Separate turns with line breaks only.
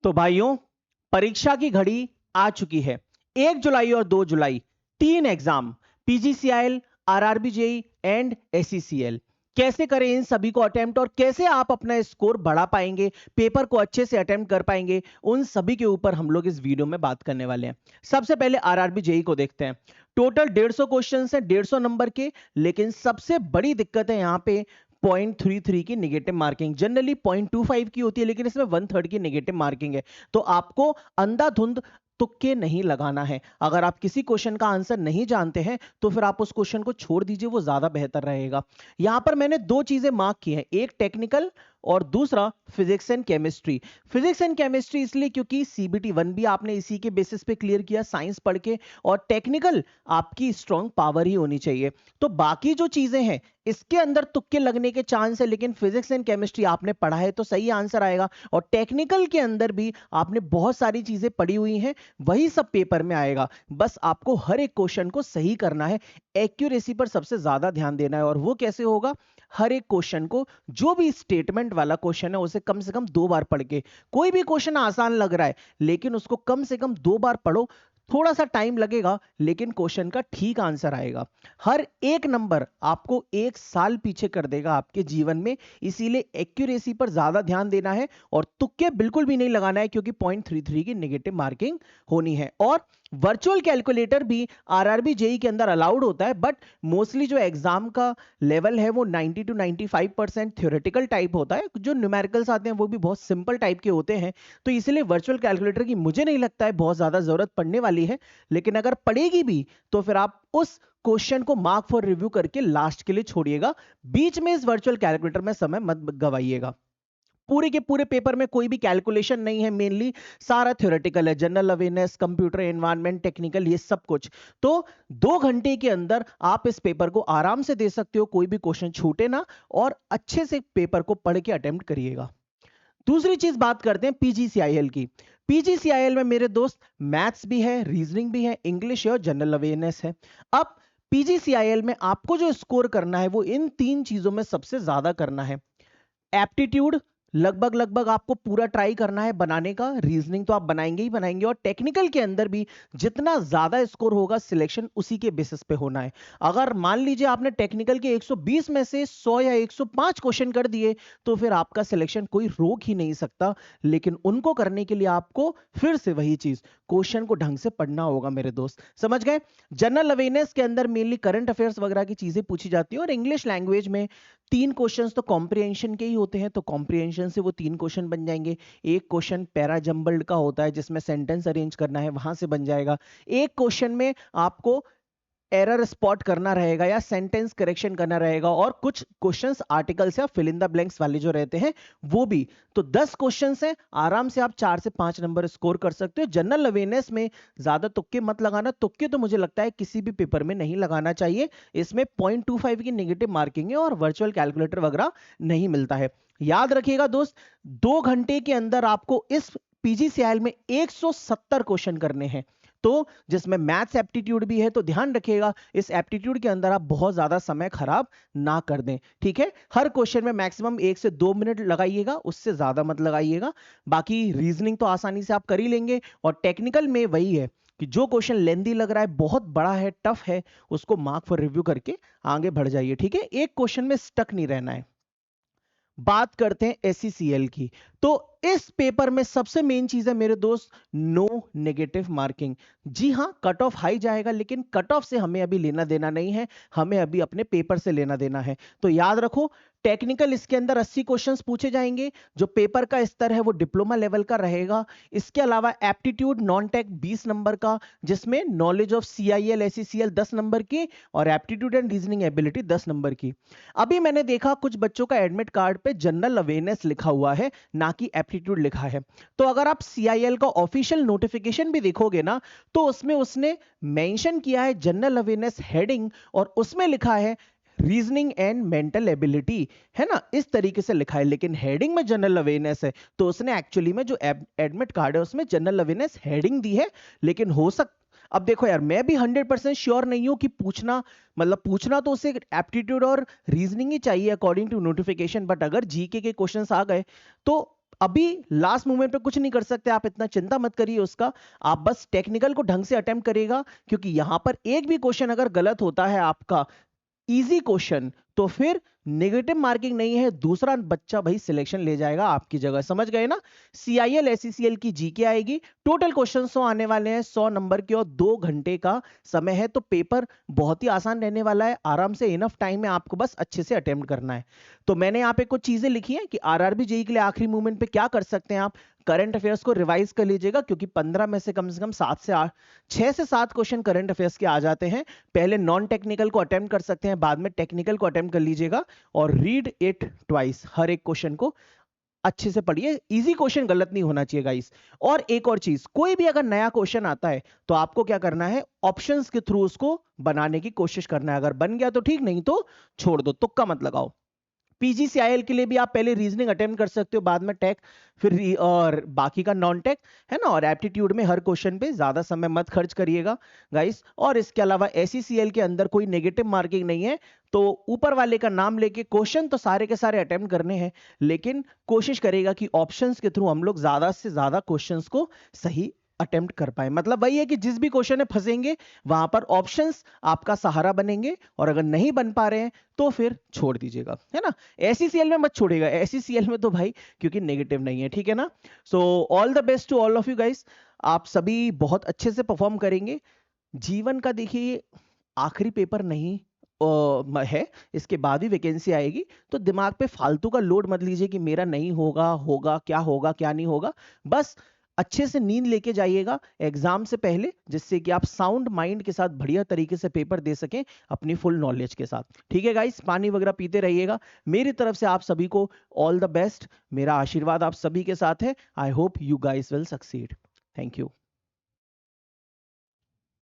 तो भाइयों, परीक्षा की घड़ी आ चुकी है। 1 जुलाई और 2 जुलाई 3 exam, PGCIL, RRB JE and SCCL. कैसे करें इन सभी को अटेम्प्ट और कैसे आप अपना स्कोर बढ़ा पाएंगे, पेपर को अच्छे से अटेम्प्ट कर पाएंगे, उन सभी के ऊपर हम लोग इस वीडियो में बात करने वाले हैं। सबसे पहले आरआरबी जेई को देखते हैं। टोटल 150 क्वेश्चन है, 150 नंबर के। लेकिन सबसे बड़ी दिक्कत है यहाँ पे 0.33 की नेगेटिव मार्किंग। जनरली 0.25 की होती है, लेकिन इसमें 1/3 की नेगेटिव मार्किंग है। तो आपको अंधाधुंध तुक्के नहीं लगाना है। अगर आप किसी क्वेश्चन का आंसर नहीं जानते हैं तो फिर आप उस क्वेश्चन को छोड़ दीजिए, वो ज्यादा बेहतर रहेगा। यहां पर मैंने दो चीजें मार्क की हैं, एक टेक्निकल और दूसरा physics and chemistry. Physics and chemistry इसलिए क्योंकि सीबीटी 1 भी आपने इसी के बेसिस पे क्लियर किया साइंस पढ़ के, और टेक्निकल आपकी स्ट्रॉन्ग पावर ही होनी चाहिए। तो बाकी जो चीजें हैं इसके अंदर तुक्के लगने के चांस है, लेकिन फिजिक्स एंड केमिस्ट्री आपने पढ़ा है तो सही आंसर आएगा। और टेक्निकल के अंदर भी आपने बहुत सारी चीजें पढ़ी हुई हैं, वही सब पेपर में आएगा। बस आपको हर एक क्वेश्चन को सही करना है, एक्यूरेसी पर सबसे ज्यादा ध्यान देना है। और वो कैसे होगा? हर एक क्वेश्चन को, जो भी स्टेटमेंट वाला क्वेश्चन है उसे कम से कम 2 बार पढ़ के। कोई भी क्वेश्चन आसान लग रहा है लेकिन उसको कम से कम 2 बार पढ़ो। थोड़ा सा टाइम लगेगा लेकिन क्वेश्चन का ठीक आंसर आएगा। हर एक नंबर आपको 1 साल पीछे कर देगा आपके जीवन में। इसीलिए एक्यूरेसी पर ज्यादा ध्यान देना है और तुक्के बिल्कुल भी नहीं लगाना है, क्योंकि 0.33 की नेगेटिव मार्किंग होनी है। और वर्चुअल कैलकुलेटर भी आरआरबी जेई के अंदर अलाउड होता है, बट मोस्टली जो एग्जाम का लेवल है वो 90 to 95% थ्योरेटिकल टाइप होता है। जो न्यूमेरिकल्स आते हैं वो भी बहुत सिंपल टाइप के होते हैं। तो इसलिए वर्चुअल कैलकुलेटर की मुझे नहीं लगता है बहुत ज्यादा जरूरत पड़ने वाली है। लेकिन अगर पड़ेगी भी तो फिर आप उस क्वेश्चन को मार्क फॉर रिव्यू करके लास्ट के लिए छोड़िएगा। बीच में इस वर्चुअल कैलकुलेटर में समय मत गवाइएगा। पूरे के पूरे पेपर में कोई भी कैलकुलेशन नहीं है, मेनली सारा थ्योरेटिकल है, general awareness, computer environment, technical, ये सब कुछ। तो 2 घंटे के अंदर आप इस पेपर को आराम से दे सकते हो, कोई भी क्वेश्चन छूटे ना, और अच्छे से पेपर को पढ़ के अटेम्प्ट करिएगा। दूसरी चीज बात करते हैं पीजीसीआईएल की। पीजीसीआईएल में मेरे दोस्त मैथ्स भी है, रीजनिंग भी है, इंग्लिश है और जनरल अवेयरनेस है। अब पीजीसीआईएल में आपको जो स्कोर करना है वो इन 3 चीजों में सबसे ज्यादा करना है। एप्टीट्यूड लगभग लगभग आपको पूरा ट्राई करना है बनाने का। रीजनिंग तो आप बनाएंगे ही बनाएंगे, और टेक्निकल के अंदर भी जितना ज्यादा स्कोर होगा सिलेक्शन उसी के बेसिस पे होना है। अगर मान लीजिए आपने टेक्निकल के 120 में से 100 या 105 क्वेश्चन कर दिए तो फिर आपका सिलेक्शन कोई रोक ही नहीं सकता। लेकिन उनको करने के लिए आपको फिर से वही चीज, क्वेश्चन को ढंग से पढ़ना होगा मेरे दोस्त, समझ गए? जनरल अवेयरनेस के अंदर मेनली करंट अफेयर्स वगैरह की चीजें पूछी जाती है, और इंग्लिश लैंग्वेज में 3 क्वेश्चंस तो कॉम्प्रिहेंशन के ही होते हैं, तो कॉम्प्रिहेंशन से वो 3 क्वेश्चन बन जाएंगे। एक क्वेश्चन पैरा जंबल्ड का होता है जिसमें सेंटेंस अरेंज करना है, वहां से बन जाएगा। एक क्वेश्चन में आपको एरर स्पॉट करना रहेगा या सेंटेंस करेक्शन करना रहेगा, और कुछ क्वेश्चंस आर्टिकल्स या फिल इन द ब्लैंक्स वाले जो रहते हैं वो भी। तो 10 क्वेश्चंस हैं, आराम से आप 4 से 5 नंबर स्कोर कर सकते हो। जनरल अवेयरनेस में ज्यादा तुक्के मत लगाना, तुक्के तो मुझे लगता है किसी भी पेपर में नहीं लगाना चाहिए। इसमें 0.25 की नेगेटिव मार्किंग है और वर्चुअल कैलकुलेटर वगैरह नहीं मिलता है। याद रखिएगा दोस्त, 2 घंटे के अंदर आपको इस पीजीसीआईएल में 170 क्वेश्चन करने हैं, तो जिसमें मैथ्स एप्टीट्यूड भी है। तो ध्यान रखिएगा इस एप्टीट्यूड के अंदर आप बहुत ज्यादा समय खराब ना कर दें, ठीक है? हर क्वेश्चन में मैक्सिमम 1 से 2 मिनट लगाइएगा, उससे ज्यादा मत लगाइएगा। बाकी रीजनिंग तो आसानी से आप कर ही लेंगे, और टेक्निकल में वही है कि जो क्वेश्चन लेंदी लग रहा है, बहुत बड़ा है, टफ है, उसको मार्क फॉर रिव्यू करके आगे बढ़ जाइए, ठीक है? एक क्वेश्चन में स्टक नहीं रहना है। बात करते हैं एससीसीएल की। तो इस पेपर में सबसे मेन चीज है मेरे दोस्त, नो नेगेटिव मार्किंग। जी हां, कट ऑफ हाई जाएगा, लेकिन कट ऑफ से हमें अभी लेना देना नहीं है, हमें अभी अपने पेपर से लेना देना है। तो याद रखो, टेक्निकल इसके अंदर 80 क्वेश्चंस पूछे जाएंगे। जो पेपर का स्तर है वो डिप्लोमा लेवल का रहेगा। इसके अलावा एप्टीट्यूड नॉन टेक 20 नंबर का, जिसमें knowledge of CIL SCCL 10 number की, और aptitude and reasoning ability 10 number की। अभी मैंने देखा कुछ बच्चों का एडमिट कार्ड पे जनरल अवेयरनेस लिखा हुआ है, ना कि एप्टीट्यूड लिखा है। तो अगर आप सीआईएल का ऑफिशियल नोटिफिकेशन भी देखोगे ना, तो उसमें उसने मेंशन किया है जनरल अवेयरनेस हेडिंग, और उसमें लिखा है रीजनिंग एंड मेंटल एबिलिटी, है ना? इस तरीके से लिखा है, लेकिन हेडिंग में जनरल अवेयरनेस है। तो उसने एक्चुअली में जो एडमिट कार्ड है उसमें जनरल अवेयरनेस हेडिंग दी है। लेकिन हो सक अब देखो यार, मैं भी 100% श्योर नहीं हूं कि पूछना, मतलब पूछना तो उसे एप्टीट्यूड और रीजनिंग ही चाहिए अकॉर्डिंग टू नोटिफिकेशन, बट अगर जीके के क्वेश्चंस आ गए तो अभी लास्ट मोमेंट पे कुछ नहीं कर सकते आप, इतना चिंता मत करिए उसका। आप बस टेक्निकल को ढंग से अटेम्प्ट करेगा, क्योंकि यहां पर एक भी क्वेश्चन अगर गलत होता है आपका इजी क्वेश्चन, तो फिर नेगेटिव मार्किंग नहीं है, दूसरा बच्चा भाई सिलेक्शन ले जाएगा आपकी जगह, समझ गए ना। सीआईएल एससीसीएल की जीके आएगी, टोटल क्वेश्चन 100 आने वाले हैं, 100 नंबर के, और 2 घंटे का समय है, तो पेपर बहुत ही आसान रहने वाला है, आराम से इनफ टाइम है, आपको बस अच्छे से अटेम्प्ट करना है। तो मैंने यहाँ पे कुछ चीजें लिखी हैं कि आरआरबी जेई के लिए आखिरी मूवमेंट पे क्या कर सकते हैं आप। करंट अफेयर्स को रिवाइज कर लीजिएगा, क्योंकि 15 में से कम 7 से 8, 6 से 7 क्वेश्चन करंट अफेयर्स के आ जाते हैं। पहले नॉन टेक्निकल को अटेम्प्ट कर सकते हैं, बाद में टेक्निकल को अटेम्प्ट कर लीजिएगा, और रीड इट ट्वाइस, हर एक क्वेश्चन को अच्छे से पढ़िए, इजी क्वेश्चन गलत नहीं होना चाहिए गाइस। और एक और चीज, कोई भी अगर नया क्वेश्चन आता है तो आपको क्या करना है, ऑप्शंस के थ्रू उसको बनाने की कोशिश करना है, अगर बन गया तो ठीक, नहीं तो छोड़ दो, तुक्का मत लगाओ। पीजीसीआईएल के लिए भी आप पहले रीजनिंग अटेम्प्ट कर सकते हो, बाद में टेक, फिर और बाकी का नॉन टेक है ना। और एप्टीट्यूड में हर क्वेश्चन पे ज्यादा समय मत खर्च करिएगा गाइस। और इसके अलावा एससीसीएल के अंदर कोई नेगेटिव मार्किंग नहीं है, तो ऊपर वाले का नाम लेके क्वेश्चन तो सारे के सारे अटेम्प्ट करने हैं, लेकिन कोशिश करेगा कि ऑप्शंस के थ्रू हम लोग ज्यादा से ज्यादा क्वेश्चंस को सही अटेम्प्ट कर पाए। मतलब वही है कि जिस भी क्वेश्चन में फंसेंगे वहां पर ऑप्शंस आपका सहारा बनेंगे, और अगर नहीं बन पा रहे हैं तो फिर छोड़ दीजिएगा, है ना। एससीसीएल में मत छोड़ेगा, एससीसीएल में तो भाई क्योंकि नेगेटिव नहीं है, ठीक है ना। So all the best to all of you guys, आप सभी बहुत अच्छे से परफॉर्म करेंगे। जीवन का देखिए आखिरी पेपर नहीं है, इसके बाद ही वैकेंसी आएगी, तो दिमाग पे फालतू का लोड मत लीजिए कि मेरा नहीं होगा, होगा क्या नहीं होगा। बस अच्छे से नींद लेके जाइएगा एग्जाम से पहले, जिससे कि आप साउंड माइंड के साथ बढ़िया तरीके से पेपर दे सकें अपनी फुल नॉलेज के साथ, ठीक है गाइस। पानी वगैरह पीते रहिएगा। मेरी तरफ से आप सभी को ऑल द बेस्ट, मेरा आशीर्वाद आप सभी के साथ है। I hope you guys will succeed. Thank you.